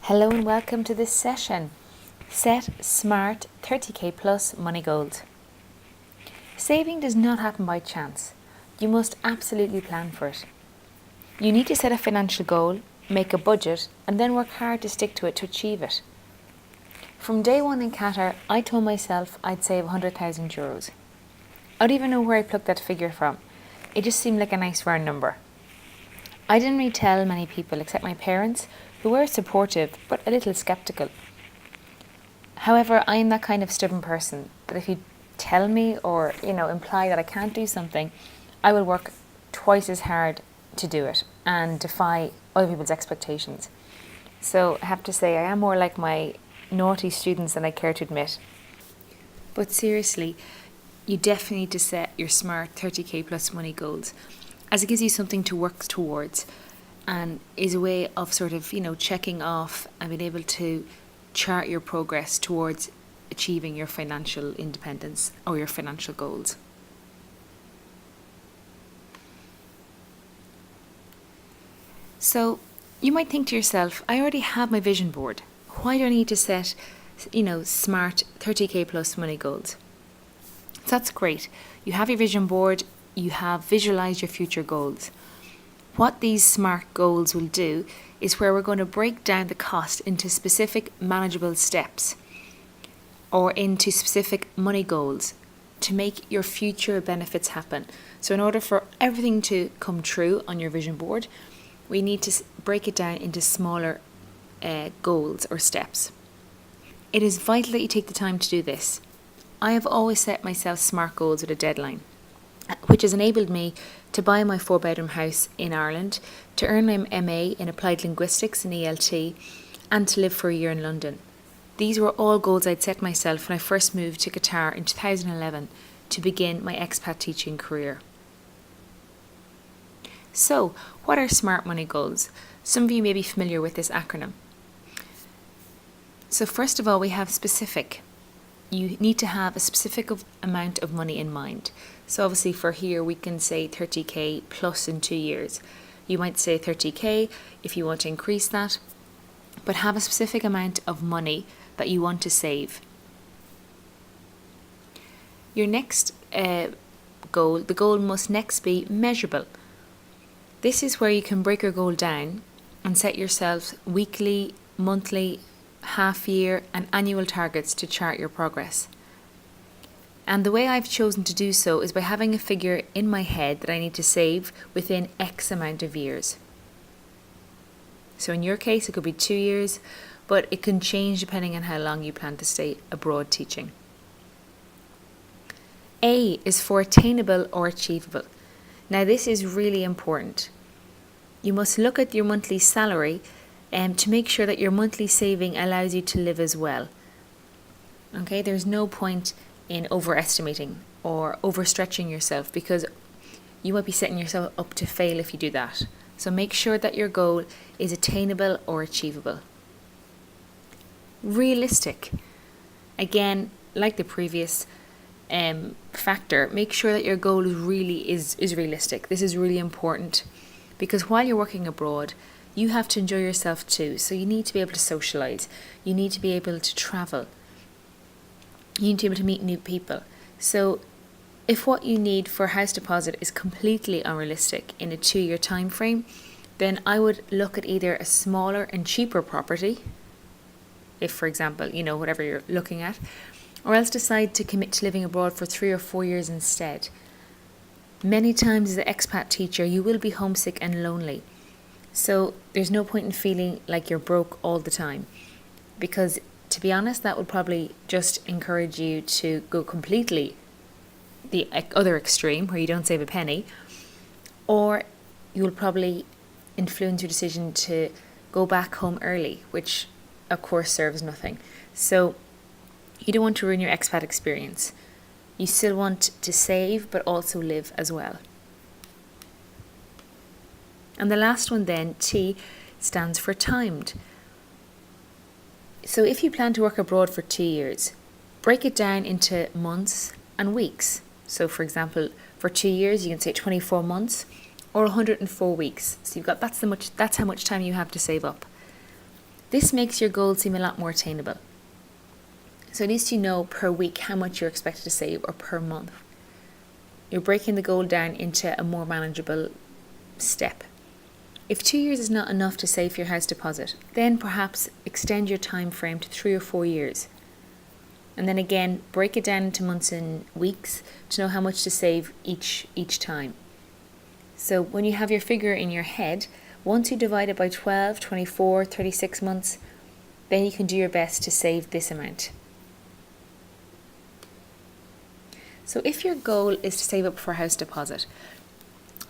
Hello and welcome to this session. Set smart 30k plus money goals. Saving does not happen by chance. You must absolutely plan for it. You need to set a financial goal, make a budget, and then work hard to stick to it to achieve it. From day one in Qatar, I told myself I'd save €100,000. I don't even know where I plucked that figure from. It just seemed like a nice round number. I didn't really tell many people except my parents, who were supportive but a little sceptical. However, I am that kind of stubborn person that if you tell me or imply that I can't do something, I will work twice as hard to do it and defy other people's expectations. So I have to say I am more like my naughty students than I care to admit. But seriously, you definitely need to set your smart 30k plus money goals, as it gives you something to work towards and is a way of sort of, checking off and being able to chart your progress towards achieving your financial independence or your financial goals. So you might think to yourself, I already have my vision board. Why do I need to set, smart 30k plus money goals? So that's great. You have your vision board, you have visualized your future goals. What these SMART goals will do is where we're going to break down the cost into specific manageable steps or into specific money goals to make your future benefits happen. So in order for everything to come true on your vision board, we need to break it down into smaller goals or steps. It is vital that you take the time to do this. I have always set myself SMART goals with a deadline, which has enabled me to buy my 4-bedroom house in Ireland, to earn my MA in Applied Linguistics in ELT, and to live for a year in London. These were all goals I'd set myself when I first moved to Qatar in 2011 to begin my expat teaching career. So, what are SMART money goals? Some of you may be familiar with this acronym. So first of all, we have specific. You need to have a specific amount of money in mind. So obviously for here we can say 30k plus in 2 years. You might say 30k if you want to increase that, but have a specific amount of money that you want to save. Your next goal, the goal must next be measurable. This is where you can break your goal down and set yourself weekly, monthly, half year and annual targets to chart your progress. And the way I've chosen to do so is by having a figure in my head that I need to save within X amount of years. So in your case, it could be 2 years, but it can change depending on how long you plan to stay abroad teaching. A is for attainable or achievable. Now this is really important. You must look at your monthly salary to make sure that your monthly saving allows you to live as well. Okay, there's no point in overestimating or overstretching yourself because you might be setting yourself up to fail if you do that. So make sure that your goal is attainable or achievable. Realistic. Again, like the previous factor, make sure that your goal really is realistic. This is really important because while you're working abroad, you have to enjoy yourself too. So you need to be able to socialise. You need to be able to travel. You need to be able to meet new people. So if what you need for a house deposit is completely unrealistic in a 2-year time frame, then I would look at either a smaller and cheaper property, if for example, whatever you're looking at, or else decide to commit to living abroad for 3 or 4 years instead. Many times as an expat teacher, you will be homesick and lonely. So there's no point in feeling like you're broke all the time, because to be honest, that would probably just encourage you to go completely the other extreme where you don't save a penny, or you will probably influence your decision to go back home early, which of course serves nothing. So you don't want to ruin your expat experience. You still want to save but also live as well. And the last one then, T, stands for timed. So if you plan to work abroad for 2 years, break it down into months and weeks. So for example, for 2 years, you can say 24 months or 104 weeks. So you've got that's how much time you have to save up. This makes your goal seem a lot more attainable. So at least you know per week how much you're expected to save, or per month. You're breaking the goal down into a more manageable step. If 2 years is not enough to save for your house deposit, then perhaps extend your time frame to 3 or 4 years. And then again, break it down into months and weeks to know how much to save each time. So when you have your figure in your head, once you divide it by 12, 24, 36 months, then you can do your best to save this amount. So if your goal is to save up for a house deposit,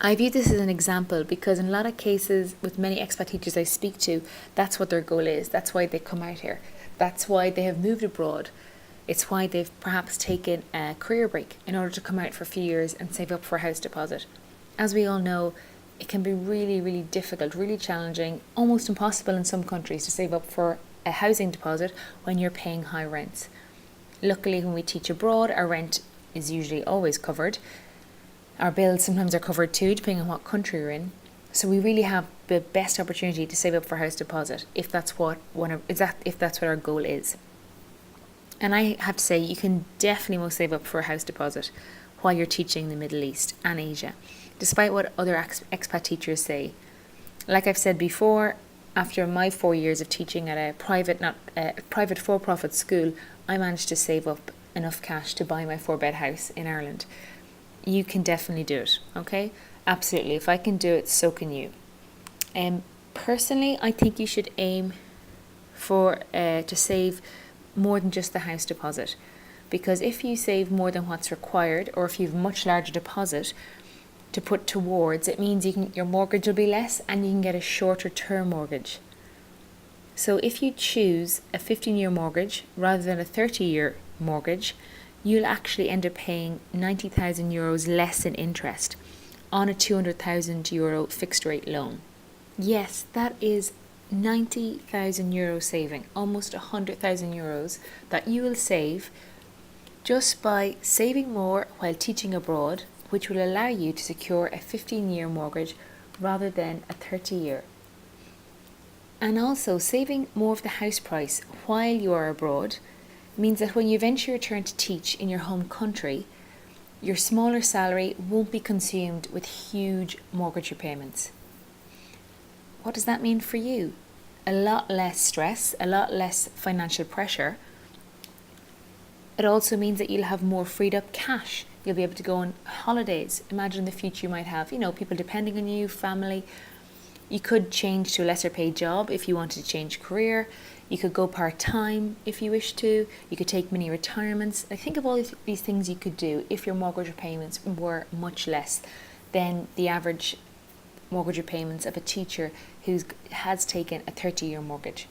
I view this as an example because in a lot of cases with many expat teachers I speak to, that's what their goal is. That's why they come out here. That's why they have moved abroad. It's why they've perhaps taken a career break in order to come out for a few years and save up for a house deposit. As we all know, it can be really, really difficult, really challenging, almost impossible in some countries to save up for a housing deposit when you're paying high rents. Luckily, when we teach abroad, our rent is usually always covered. Our bills sometimes are covered too, depending on what country you're in. So we really have the best opportunity to save up for a house deposit if that's what our goal is. And I have to say, you can definitely most save up for a house deposit while you're teaching the Middle East and Asia, despite what other expat teachers say. Like I've said before, after my 4 years of teaching at a private for-profit school, I managed to save up enough cash to buy my 4-bed house in Ireland. You can definitely do it, okay? Absolutely. If I can do it, so can you. Personally, I think you should aim for to save more than just the house deposit, because if you save more than what's required, or if you have a much larger deposit to put towards, it means your mortgage will be less and you can get a shorter term mortgage. So if you choose a 15-year mortgage rather than a 30-year mortgage, you'll actually end up paying €90,000 less in interest on a €200,000 fixed rate loan. Yes, that is €90,000 saving, almost €100,000 that you will save just by saving more while teaching abroad, which will allow you to secure a 15-year mortgage rather than a 30-year. And also, saving more of the house price while you are abroad means that when you eventually return to teach in your home country, your smaller salary won't be consumed with huge mortgage repayments. What does that mean for you? A lot less stress, a lot less financial pressure. It also means that you'll have more freed up cash. You'll be able to go on holidays. Imagine in the future you might have, people depending on you, family. You could change to a lesser paid job if you wanted to change career. You could go part-time if you wish to. You could take mini retirements. I think of all these things you could do if your mortgage repayments were much less than the average mortgage repayments of a teacher who has taken a 30-year mortgage.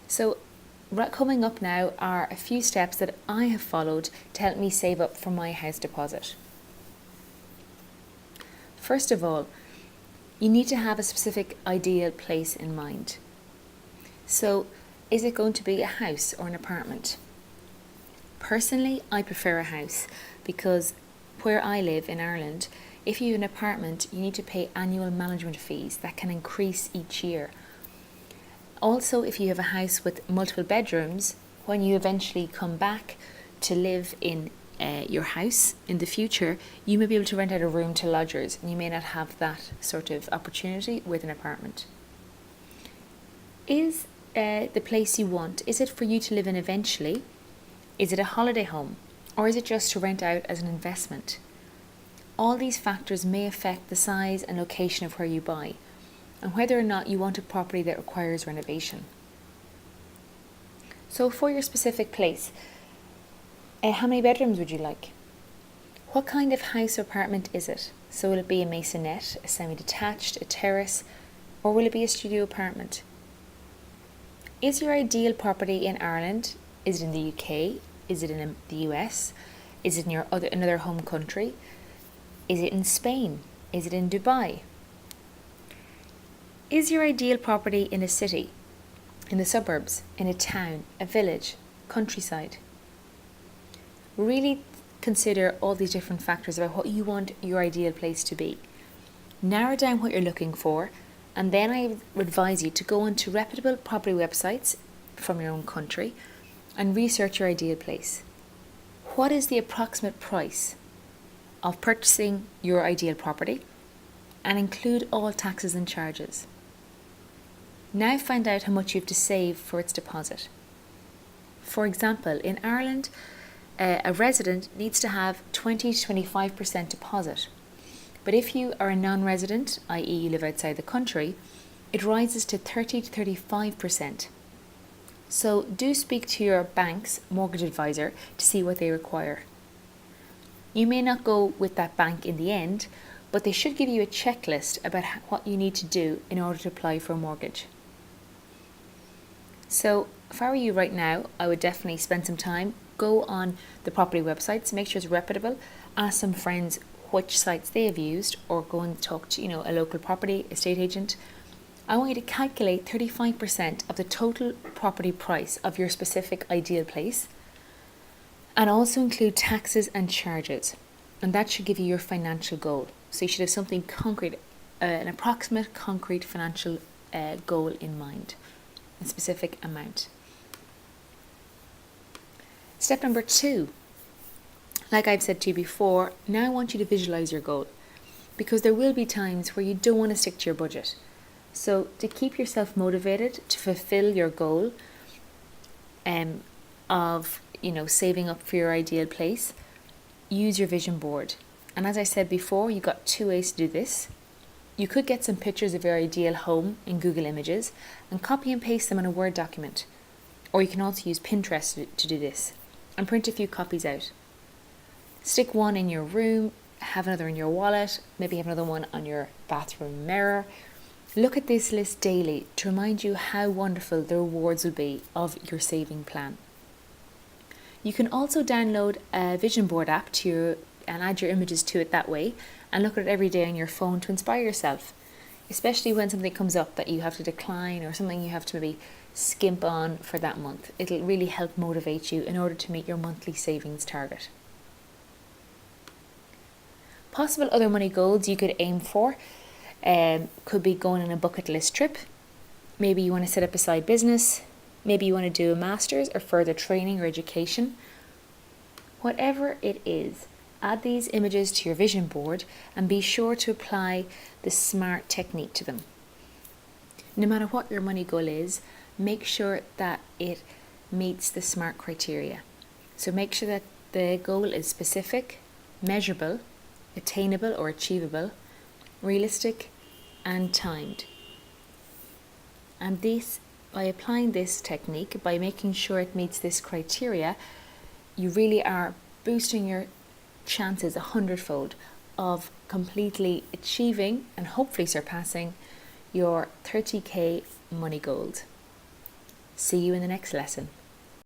So coming up now are a few steps that I have followed to help me save up for my house deposit. First of all, you need to have a specific ideal place in mind. So, is it going to be a house or an apartment? Personally, I prefer a house because where I live in Ireland, if you have an apartment, you need to pay annual management fees that can increase each year. Also, if you have a house with multiple bedrooms, when you eventually come back to live in your house in the future, you may be able to rent out a room to lodgers, and you may not have that sort of opportunity with an apartment. Is the place you want, is it for you to live in eventually? Is it a holiday home? Or is it just to rent out as an investment? All these factors may affect the size and location of where you buy, and whether or not you want a property that requires renovation. So for your specific place, how many bedrooms would you like? What kind of house or apartment is it? So will it be a maisonette, a semi-detached, a terrace, or will it be a studio apartment? Is your ideal property in Ireland? Is it in the UK? Is it in the US? Is it in your another home country? Is it in Spain? Is it in Dubai? Is your ideal property in a city, in the suburbs, in a town, a village, countryside? Really consider all these different factors about what you want your ideal place to be. Narrow down what you're looking for And then I would advise you to go onto reputable property websites from your own country and research your ideal place. What is the approximate price of purchasing your ideal property, and include all taxes and charges. Now find out how much you have to save for its deposit. For example, in Ireland, a resident needs to have 20 to 25% deposit. But if you are a non-resident, i.e. you live outside the country, it rises to 30 to 35%. So do speak to your bank's mortgage advisor to see what they require. You may not go with that bank in the end, but they should give you a checklist about what you need to do in order to apply for a mortgage. So if I were you right now, I would definitely spend some time, go on the property websites, make sure it's reputable, ask some friends which sites they have used, or go and talk to a local property estate agent. I want you to calculate 35% of the total property price of your specific ideal place, and also include taxes and charges, and that should give you your financial goal. So you should have something concrete, an approximate concrete financial goal in mind, a specific amount. Step number 2, like I've said to you before, now I want you to visualize your goal, because there will be times where you don't want to stick to your budget. So to keep yourself motivated to fulfill your goal of saving up for your ideal place, use your vision board. And as I said before, you've got 2 ways to do this. You could get some pictures of your ideal home in Google Images and copy and paste them in a Word document. Or you can also use Pinterest to do this and print a few copies out. Stick one in your room, have another in your wallet, maybe have another one on your bathroom mirror. Look at this list daily to remind you how wonderful the rewards will be of your saving plan. You can also download a vision board app and add your images to it that way, and look at it every day on your phone to inspire yourself, especially when something comes up that you have to decline or something you have to maybe skimp on for that month. It'll really help motivate you in order to meet your monthly savings target. Possible other money goals you could aim for could be going on a bucket list trip. Maybe you want to set up a side business. Maybe you want to do a master's or further training or education. Whatever it is, add these images to your vision board and be sure to apply the SMART technique to them. No matter what your money goal is, make sure that it meets the SMART criteria. So make sure that the goal is specific, measurable, attainable or achievable, realistic and timed. And by applying this technique, by making sure it meets this criteria, you really are boosting your chances 100-fold of completely achieving and hopefully surpassing your 30k money goals. See you in the next lesson.